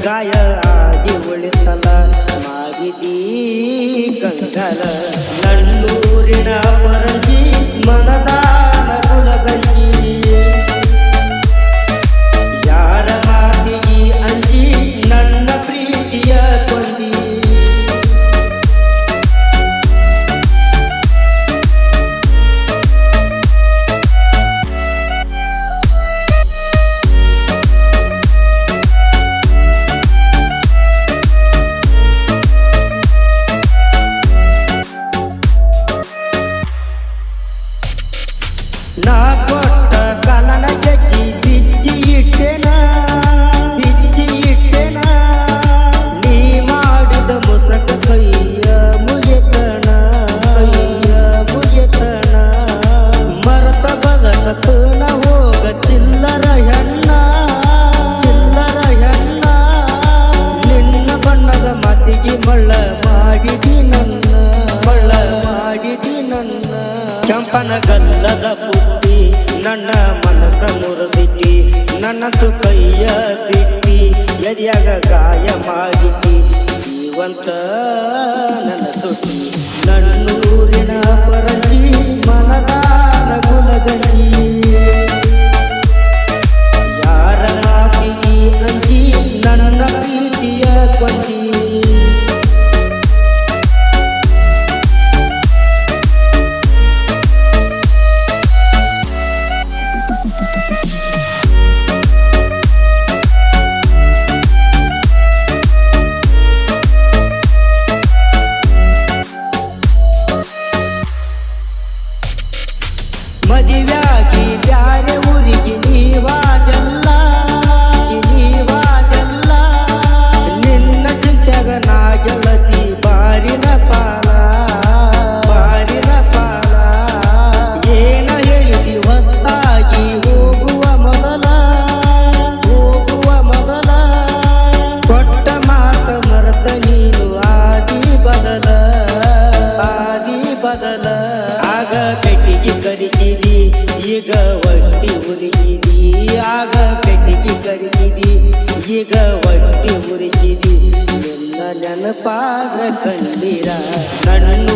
ಗಾಯ ಆಗಿ ಉಳಿತಲ ಮಾಡಿದೀ ಗಂಗಲ ನನ್ನೂರಿನ ಪರಂಜಿ ಮನದಾನ ಕುಲಗಂಜಿ ಯಾರ ಮಾತಿಗೆ ಅಂಜಿ ನನ್ನ ಪ್ರೀತಿಯ ಕೊಂದಿ ನಾ ಕೊಟ್ಟ ಕಲನ ಜಜ್ಜಿ ಬಿಚ್ಚಿ ಇಟ್ಟೆನಾ ನೀ ಮಾಡಿದ ಮುಸಕ ಕೈಯ ಮುಗಿತಣ ಮರತ ಬದಕತನ ಹೋಗ ಚಿಲ್ಲರ ಹೆಣ್ಣ ನಿನ್ನ ಬಣ್ಣದ ಮಾತಿಗೆ ಮಳ್ಳ ಮಾಡಿದಿ ನನ್ನ ಕೆಂಪನ ಗಲ್ಲದ ಪುಟ್ಟಿ ನನ್ನ ಮನಸ್ಸ ಮುರಿದಿಟ್ಟಿ ನನ್ನಂತೂ ಕೈಯ ಬಿಟ್ಟಿ ಎದೆಯಾಗ ಗಾಯ ಮಾಡಿಟ್ಟಿ ಜೀವಂತ ನನ್ನ ಸುಟ್ಟಿ ನನ್ನೂರಿನ ಪರಂಜಿ ಮನದಾನ ಗುಲಗಂಜಿ ಯಾರ ಮಾತಿಗೆ ಅಂಜಿ ನನ್ನ ಪ್ರೀತಿಯ ಕೊಂಜಿ ಮದುವೆಯಾಗಿ ಬ್ಯಾರೆ ಊರಿಗೆ ನೀವಾದೆಲ್ಲ ನಿನ್ನ ಚಿಂತ್ಯಾಗ ನಾ ಗೆಳತಿ ಬಾರಿನ ಪಾಲ ಏನ ಹೇಳಿದಿ ಹೊಸ್ತಾಗಿ ಹೋಗುವ ಮೊದಲ ಕೊಟ್ಟ ಮಾತ ಮರೆತ ನೀನು ಆದಿ ಬದಲ ಆಗ ಪೆಟ್ಟಿಗೆ ಕರೆಸಿದಿ ಈಗ ಒಟ್ಟಿ ಉರಿಸಿದಿ ಆಗ ಪೆಟ್ಟಿಗೆ ಕರೆಸಿದಿ ಈಗ ಒಟ್ಟಿ ಉರಿಸಿದಿ ನಿನ್ನ ನೆನಪಾದ್ರ ಕಂಡಿರ ನನ್ನ